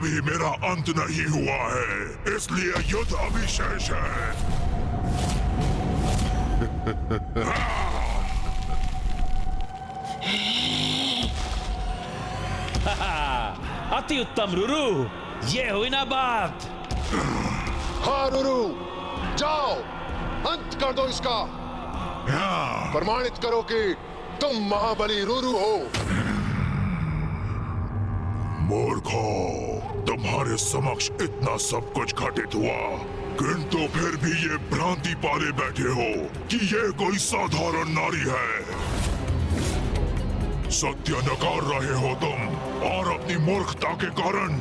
अभी मेरा अंत नहीं हुआ है, इसलिए युद्ध अभी शेष है। अति उत्तम रुरु, ये हुई ना बात। हाँ रुरु, जाओ अंत कर दो इसका। प्रमाणित करो कि तुम महाबली रुरु हो। मूर्खो, तुम्हारे समक्ष इतना सब कुछ घटित हुआ, किंतु फिर भी ये भ्रांति पाले बैठे हो कि ये कोई साधारण नारी है। सत्य नकार रहे हो तुम और अपनी मूर्खता के कारण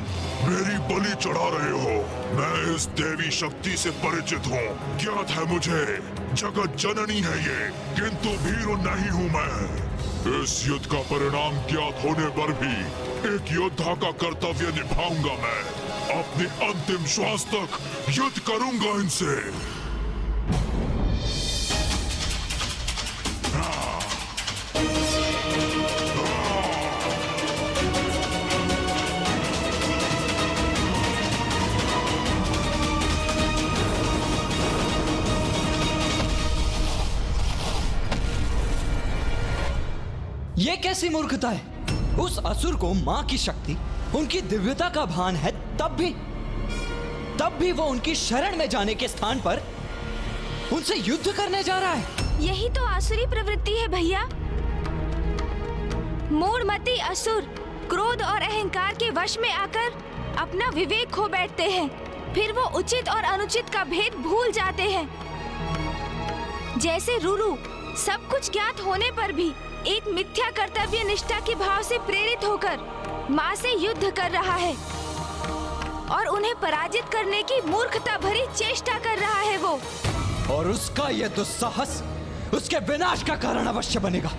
मेरी बलि चढ़ा रहे हो। मैं इस देवी शक्ति से परिचित हूँ, ज्ञात है मुझे जगत जननी है ये, किंतु भीरू नहीं हूँ मैं। इस युद्ध का परिणाम ज्ञात होने पर भी एक योद्धा का कर्तव्य निभाऊंगा मैं। अपने अंतिम श्वास तक युद्ध करूंगा इनसे। ये कैसी मूर्खता है? उस असुर को मां की शक्ति, उनकी दिव्यता का भान है, तब भी वो उनकी शरण में जाने के स्थान पर उनसे युद्ध करने जा रहा है। यही तो आसुरी प्रवृत्ति है भैया। मूढ़मती असुर क्रोध और अहंकार के वश में आकर अपना विवेक खो बैठते हैं, फिर वो उचित और अनुचित का भेद भूल जाते हैं। जैसे रुरु सब कुछ ज्ञात होने पर भी एक मिथ्या कर्तव्य निष्ठा के भाव से प्रेरित होकर माँ से युद्ध कर रहा है और उन्हें पराजित करने की मूर्खता भरी चेष्टा कर रहा है वो। और उसका यह दुस्साहस उसके विनाश का कारण अवश्य बनेगा।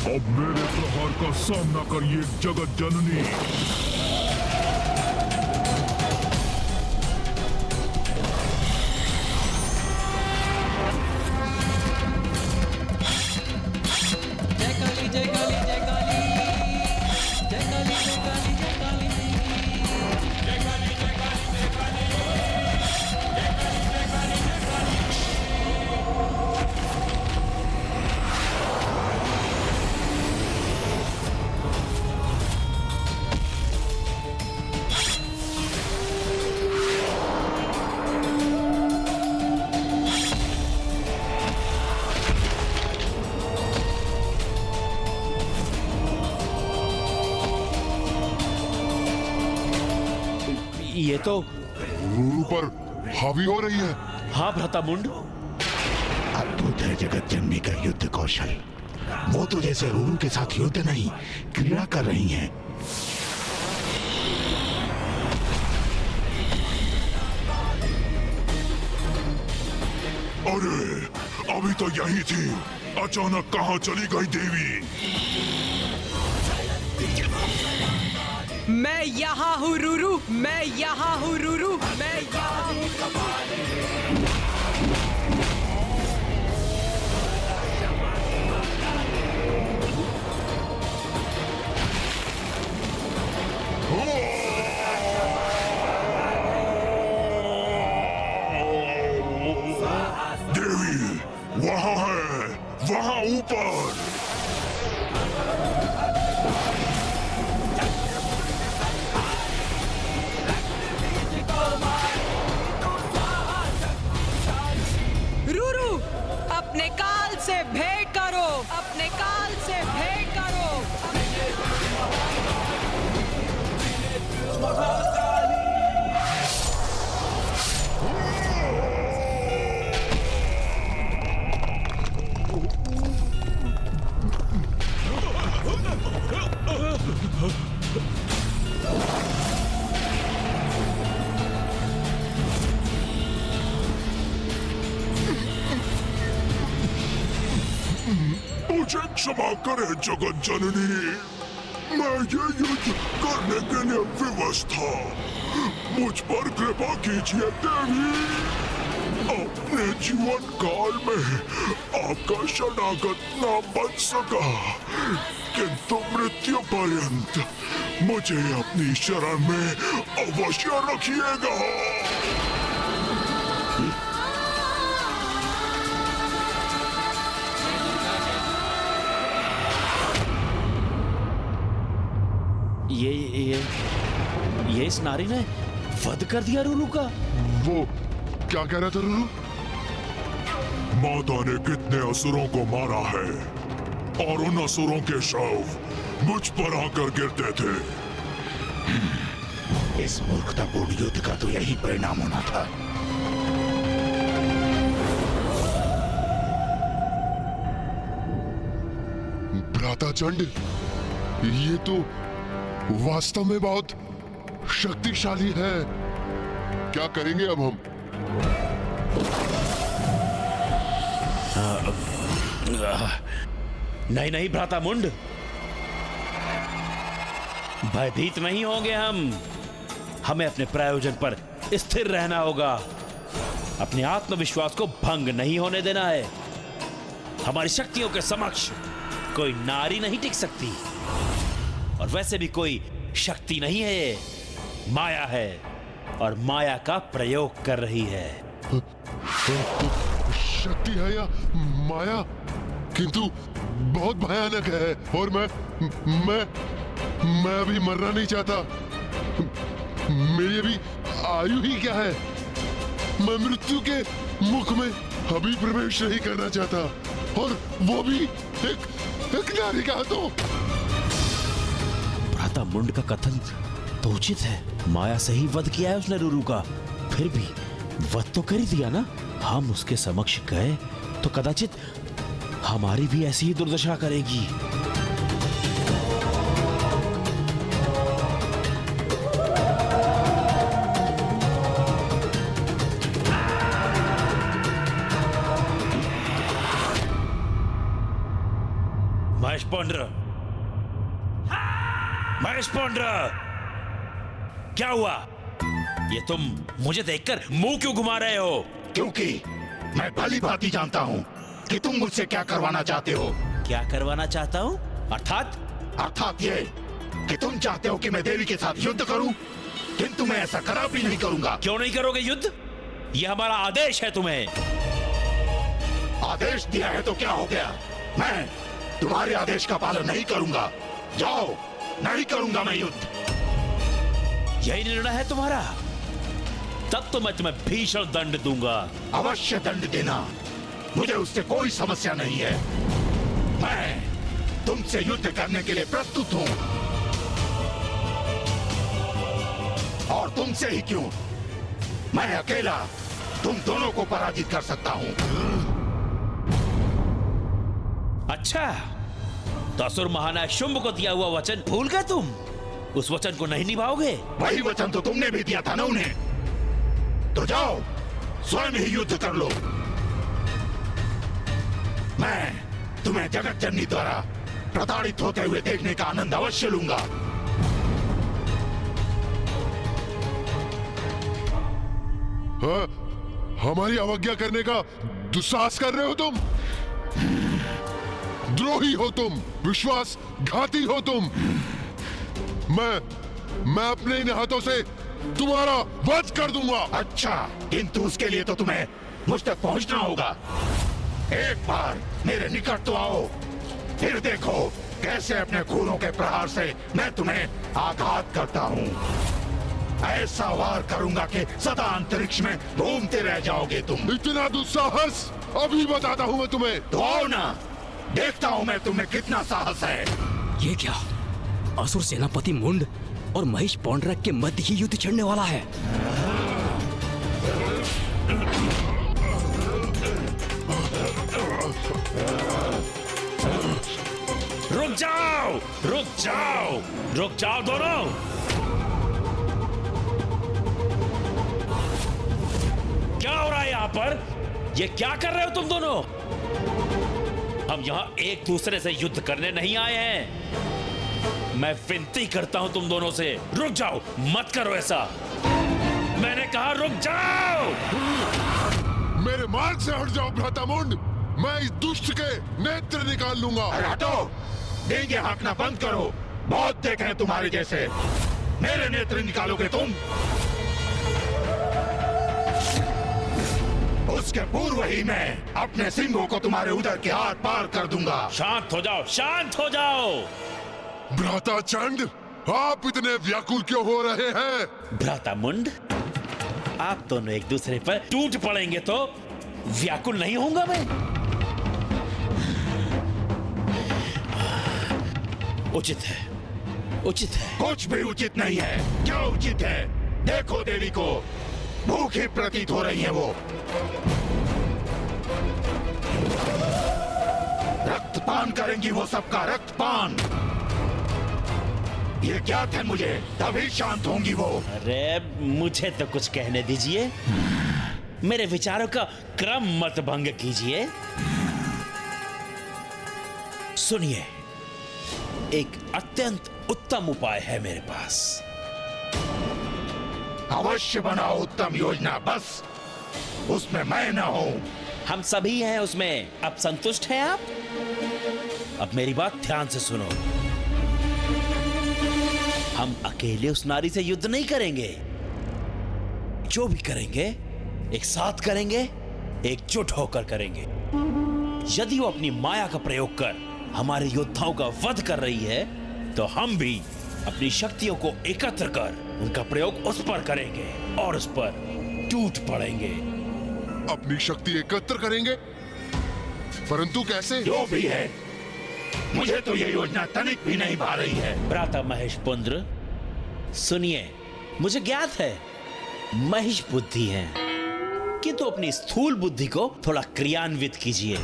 अब मेरे प्रहार का सामना करिए जगत जननी। ये तो रुरु पर हावी हो रही है। हाँ भ्रातामुंड, अद्भुत है जगत जननी का युद्ध कौशल। वो तो जैसे रुरु के साथ युद्ध नहीं, क्रीड़ा कर रही हैं। अरे अभी तो यही थी, अचानक कहाँ चली गई देवी? मैं यहाँ हूँ रुरु, मैं यहाँ हूँ रुरु, मैं यहाँ हूँ। देवी वहाँ है, वहाँ ऊपर। रुरु, अपने काल से भेंट करो, अपने काल से भेंट करो। मुझे क्षमा करे जगत जननी, मैं ये युद्ध करने के लिए विवश था। मुझ पर कृपा कीजिए देवी। अपने जीवन काल में आपका शरणागत ना बन सका, किंतु मृत्यु पर्यंत मुझे अपनी शरण में अवश्य रखिएगा। ये इस नारी ने वध कर दिया रुरु का। वो क्या कह रहा था रुरु? माता ने कितने असुरों को मारा है और उन असुरों के शव मुझ पर आकर गिरते थे। इस मूर्खतापूर्ण युद्ध का तो यही परिणाम होना था। भ्राता चंड, ये तो वास्तव में बहुत शक्तिशाली है। क्या करेंगे अब हम? नहीं नहीं भ्राता मुंड, भयभीत नहीं होंगे हम। हमें अपने प्रयोजन पर स्थिर रहना होगा। अपने आत्मविश्वास को भंग नहीं होने देना है। हमारी शक्तियों के समक्ष कोई नारी नहीं टिक सकती, और वैसे भी कोई शक्ति नहीं है, ये माया है, और माया का प्रयोग कर रही है। शक्ति है या माया, किंतु बहुत भयानक है। और मैं अभी मरना नहीं चाहता। मेरी अभी आयु ही क्या है। मैं मृत्यु के मुख में अभी प्रवेश नहीं करना चाहता, और वो भी एक नारी का तो। भ्राता मुंड का कथन तो उचित है। माया से ही वध किया है उसने रुरु का। फिर भी वध तो कर ही दिया ना। हम उसके समक्ष गए तो कदाचित हमारी भी ऐसी ही दुर्दशा करेगी। महेश पौंड्र, क्या हुआ? ये तुम मुझे देखकर मुंह क्यों घुमा रहे हो? क्योंकि मैं भली भांति जानता हूँ कि तुम मुझसे क्या करवाना चाहते हो। क्या करवाना चाहता हूँ? अर्थात ये कि तुम चाहते हो कि मैं देवी के साथ युद्ध करूं, किंतु मैं ऐसा कदापि नहीं करूंगा। क्यों नहीं करोगे युद्ध? ये हमारा आदेश है तुम्हें। आदेश दिया है तो क्या हो गया? मैं तुम्हारे आदेश का पालन नहीं करूंगा। जाओ, नहीं करूंगा मैं युद्ध। यही निर्णय है तुम्हारा? तब तो मैं तुम्हें भीषण दंड दूंगा। अवश्य दंड देना, मुझे उससे कोई समस्या नहीं है। मैं तुमसे युद्ध करने के लिए प्रस्तुत हूं। और तुमसे ही क्यों, मैं अकेला तुम दोनों को पराजित कर सकता हूं। अच्छा, तो असुर महानायक शुंभ को दिया हुआ वचन भूल गए तुम? उस वचन को नहीं निभाओगे? वही वचन तो तुमने भी दिया था ना उन्हें। तो जाओ, स्वयं ही युद्ध कर लो। मैं तुम्हें जगत जननी द्वारा प्रताड़ित होते हुए देखने का आनंद अवश्य लूंगा। हाँ, हमारी अवज्ञा करने का दुस्साहस कर रहे हो तुम। द्रोही हो तुम, विश्वासघाती हो तुम। मैं अपने इन हाथों से तुम्हारा वध कर दूंगा। अच्छा, किंतु उसके लिए तो तुम्हें मुझ तक पहुंचना होगा। एक बार मेरे निकट तो आओ, फिर देखो कैसे अपने खूनों के प्रहार से मैं तुम्हें आघात करता हूँ। ऐसा वार करूंगा कि सदा अंतरिक्ष में घूमते रह जाओगे तुम। इतना दुस्साहस अभी बताता हूँ मैं तुम्हें। तो आओ ना, देखता हूँ मैं तुम्हें कितना साहस है। ये क्या? असुर सेनापति मुंड और महेश पौंड्रक के मध्य ही युद्ध छिड़ने वाला है। रुक जाओ, रुक जाओ, रुक जाओ दोनों। क्या हो रहा है यहाँ पर? ये क्या कर रहे हो तुम दोनों? हम यहाँ एक दूसरे से युद्ध करने नहीं आए हैं। मैं विनती करता हूं तुम दोनों से, रुक जाओ, मत करो ऐसा। मैंने कहा रुक जाओ। मेरे मार्ग से हट जाओ भ्राता मुंड। मैं इस दुष्ट के नेत्र निकाल लूंगा। अरे हटो, डींगे हाँकना बंद करो। बहुत देखे हैं तुम्हारे जैसे। मेरे नेत्र निकालोगे तुम? उसके पूर्व ही मैं अपने सिंहों को तुम्हारे उदर के आर पार कर दूंगा। शांत हो जाओ, शांत हो जाओ। भ्राता चंड, आप इतने व्याकुल क्यों हो रहे हैं? भ्राता मुंड, आप दोनों एक दूसरे पर टूट पड़ेंगे तो व्याकुल नहीं होऊंगा मैं। उचित है, उचित है। कुछ भी उचित नहीं है। क्या उचित है? देखो देवी को, भूखी प्रतीत हो रही है वो। रक्तपान करेंगी वो, सबका रक्तपान। ये क्या थे मुझे, तभी शांत होंगी वो। अरे मुझे तो कुछ कहने दीजिए, मेरे विचारों का क्रम मत भंग कीजिए। सुनिए, एक अत्यंत उत्तम उपाय है मेरे पास। अवश्य बनाओ उत्तम योजना, बस उसमें मैं न हूं। हम सभी हैं उसमें। अब संतुष्ट हैं आप? अब मेरी बात ध्यान से सुनो। हम अकेले उस नारी से युद्ध नहीं करेंगे। जो भी करेंगे एक साथ करेंगे, एकजुट होकर करेंगे। यदि वो अपनी माया का प्रयोग कर हमारे योद्धाओं का वध कर रही है, तो हम भी अपनी शक्तियों को एकत्र कर उनका प्रयोग उस पर करेंगे और उस पर टूट पड़ेंगे। अपनी शक्ति एकत्र करेंगे, परंतु कैसे? जो भी है, मुझे तो ये योजना तनिक भी नहीं भा रही है। भ्राता महेश पुंद्र, सुनिए, मुझे ज्ञात है महिष बुद्धि है, किंतु अपनी स्थूल बुद्धि को थोड़ा क्रियान्वित कीजिए।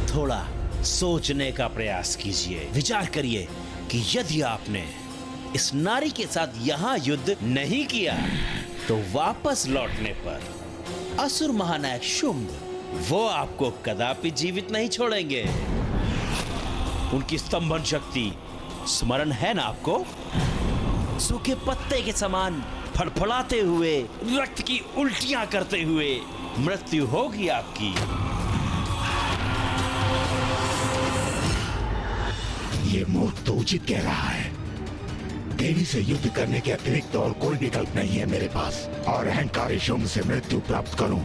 थोड़ा सोचने का प्रयास कीजिए। विचार करिए कि यदि आपने इस नारी के साथ यहां युद्ध नहीं किया, तो वापस लौटने पर असुर महानायक शुंभ वो आपको कदापि जीवित नहीं छोड़ेंगे। उनकी स्तंभन शक्ति स्मरण है ना आपको? सूखे पत्ते के समान फड़फड़ाते हुए, रक्त की उल्टियां करते हुए मृत्यु होगी आपकी। ये मूर्ख तो उचित कह रहा है। देवी से युद्ध करने के अतिरिक्त और कोई विकल्प नहीं है मेरे पास, और अहंकारी शुंभ से मृत्यु प्राप्त करूं,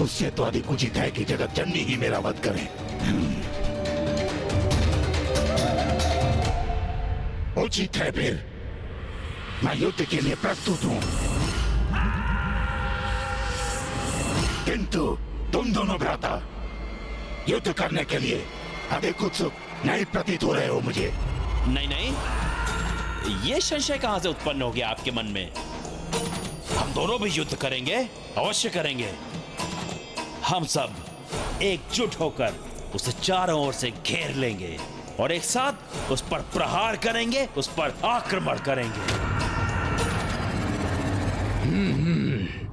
उससे तो अधिक उचित है कि जगत जननी ही मेरा वध करे। उचित है फिर, मैं युद्ध के लिए प्रस्तुत हूं। किंतु तुम दोनों भ्राता युद्ध करने के लिए अधिक उत्सुक नहीं प्रतीत हो रहे हो मुझे। नहीं नहीं, ये संशय कहां से उत्पन्न हो गया आपके मन में? हम दोनों भी युद्ध करेंगे, अवश्य करेंगे। हम सब एकजुट होकर उसे चारों ओर से घेर लेंगे और एक साथ उस पर प्रहार करेंगे, उस पर आक्रमण करेंगे।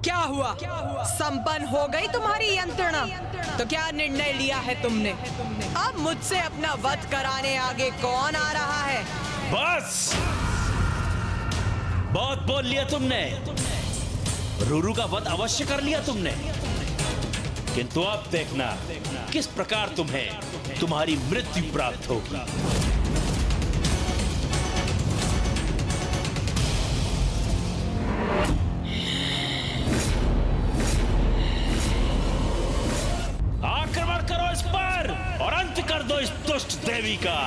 क्या हुआ? संपन्न हो गई तुम्हारी यंत्रणा? तो क्या निर्णय लिया है तुमने? अब मुझसे अपना वध कराने आगे कौन आ रहा है? बस, बहुत बोल लिया तुमने। रूरू का वध अवश्य कर लिया तुमने, किंतु अब देखना किस प्रकार तुम्हें तुम्हारी मृत्यु प्राप्त होगी। आक्रमण करो इस पर और अंत कर दो इस दुष्ट देवी का।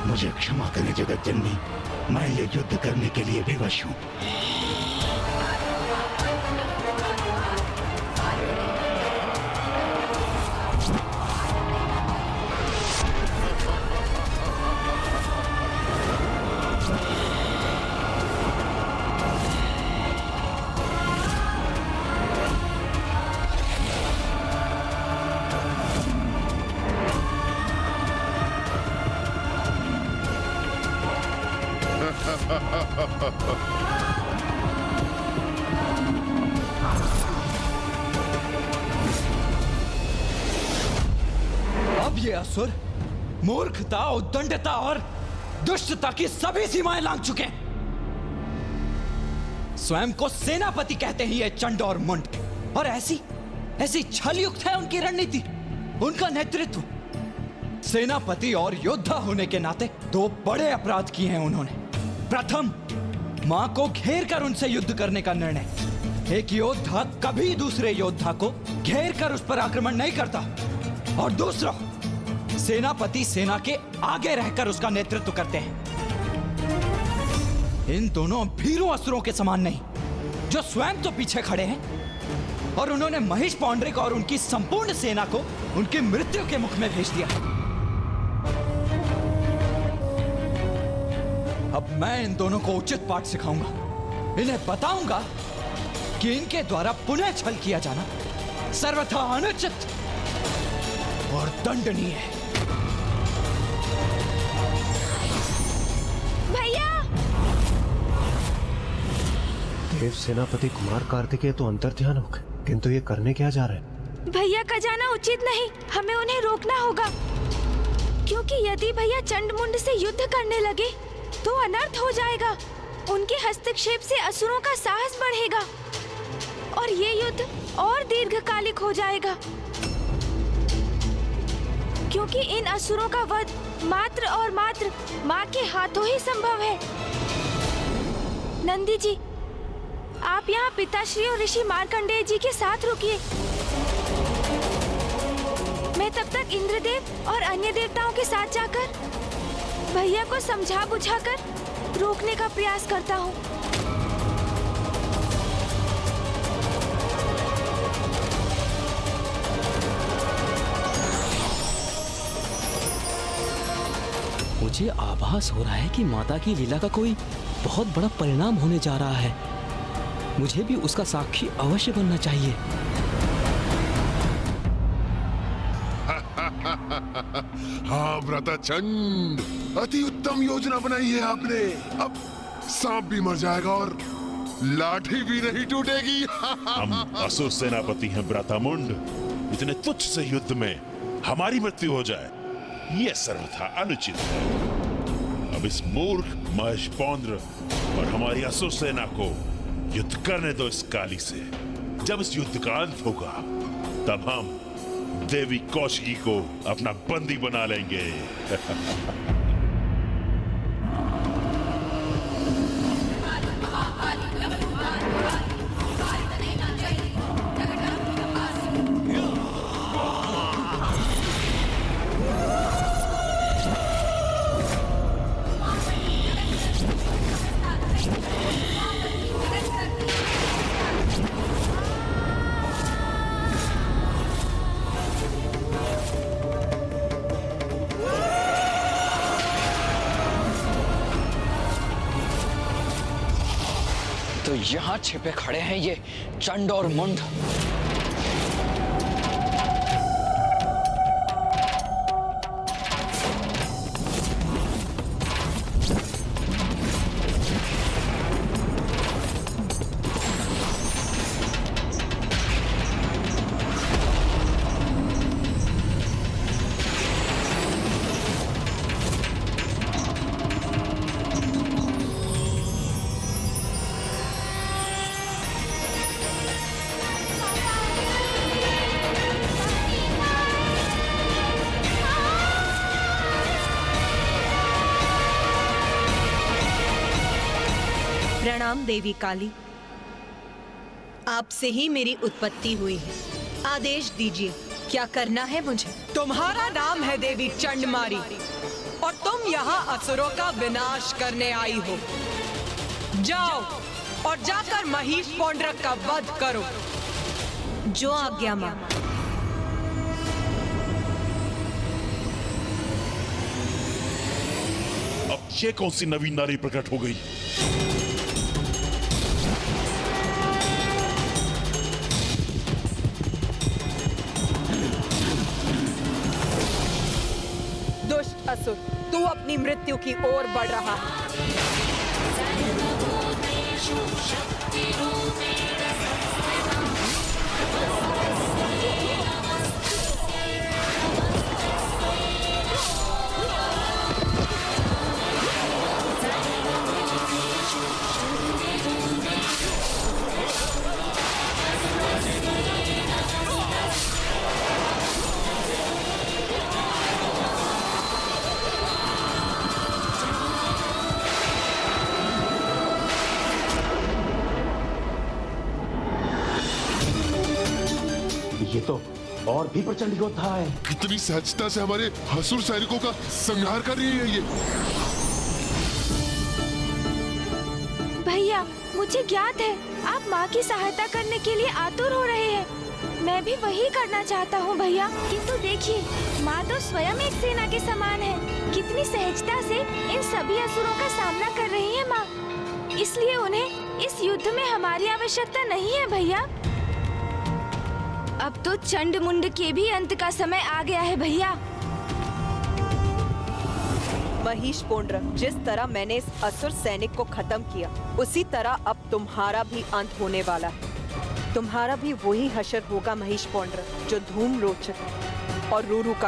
मुझे क्षमा करें जगत जननी, मैं ये युद्ध करने के लिए विवश हूं। अब ये असुर मूर्खता, उद्दंडता और दुष्टता की सभी सीमाएं लांघ चुके हैं। स्वयं को सेनापति कहते हैं ये चंड और मुंड, और ऐसी छलयुक्त है उनकी रणनीति, उनका नेतृत्व। सेनापति और योद्धा होने के नाते दो बड़े अपराध किए हैं उन्होंने। प्रथम, मां को घेर कर उनसे युद्ध करने का निर्णय। एक योद्धा कभी दूसरे योद्धा को घेर कर उस पर आक्रमण नहीं करता। और दूसरा, सेनापति सेना के आगे रहकर उसका नेतृत्व करते हैं। इन दोनों भीरू असुरों के समान नहीं, जो स्वयं तो पीछे खड़े हैं और उन्होंने महिष पौंड्रिक और उनकी संपूर्ण सेना को उनकी मृत्यु के मुख में भेज दिया। अब मैं इन दोनों को उचित पाठ सिखाऊंगा। इन्हें बताऊंगा कि इनके द्वारा पुनः छल किया जाना सर्वथा अनुचित और दंडनीय है। भैया! देव सेनापति कुमार कार्तिकेय तो अंतर्ध्यान हो गए, किंतु ये करने क्या जा रहे हैं? भैया का जाना उचित नहीं, हमें उन्हें रोकना होगा। क्योंकि यदि भैया चंडमुंड से युद्ध करने लगे तो अनर्थ हो जाएगा। उनके हस्तक्षेप से असुरों का साहस बढ़ेगा और ये युद्ध और दीर्घकालिक हो जाएगा। क्योंकि इन असुरों का वध मात्र और मात्र माँ के हाथों ही संभव है। नंदी जी, आप यहाँ पिताश्री और ऋषि मार्कंडेय जी के साथ रुकिए। मैं तब तक इंद्रदेव और अन्य देवताओं के साथ जाकर भैया को समझा बुझाकर रोकने का प्रयास करता हूँ। मुझे आभास हो रहा है कि माता की लीला का कोई बहुत बड़ा परिणाम होने जा रहा है। मुझे भी उसका साक्षी अवश्य बनना चाहिए। हाँ व्रताचंड, अति उत्तम योजना बनाई है आपने। अब सांप भी मर जाएगा और लाठी भी नहीं टूटेगी। हम असुर सेनापति हैं व्रतामुंड। इतने तुच्छ से युद्ध में हमारी मृत्यु हो जाए, यह सर्वथा अनुचित है। अब इस मूर्ख महिष पौंड्र और हमारी असुर सेना को युद्ध करने दो इस काली से। जब इस युद्ध का अंत होगा तब हम देवी कौशिकी को अपना बंदी बना लेंगे। तो यहाँ छिपे खड़े हैं ये चंड और मुंड। प्रणाम देवी काली, आपसे ही मेरी उत्पत्ति हुई है। आदेश दीजिए, क्या करना है मुझे? तुम्हारा नाम है देवी चंडमारी और तुम यहाँ असुरों का विनाश करने आई हो। जाओ और जाकर महिष पौंड्रक का वध करो। जो आज्ञा मां। अब ये कौन सी नवीन नारी प्रकट हो गई? दुष्ट असुर, तू अपनी मृत्यु की ओर बढ़ रहा है। ये तो और भी प्रचंड योद्धा है। कितनी सहजता से हमारे असुर सैनिकों का संहार कर रही है ये। भैया, मुझे ज्ञात है आप माँ की सहायता करने के लिए आतुर हो रहे हैं। मैं भी वही करना चाहता हूँ भैया, किंतु देखिए माँ तो स्वयं एक सेना के समान है। कितनी सहजता से इन सभी असुरों का सामना कर रही है माँ। इसलिए उन्हें इस युद्ध में हमारी आवश्यकता नहीं है भैया। अब तो चंड मुंड के भी अंत का समय आ गया है भैया। महिष पोंड्र, जिस तरह मैंने इस असुर सैनिक को खत्म किया, उसी तरह अब तुम्हारा भी अंत होने वाला है। तुम्हारा भी वही हशर होगा महिष पोंड्र, जो धूम रोचक और रूरू का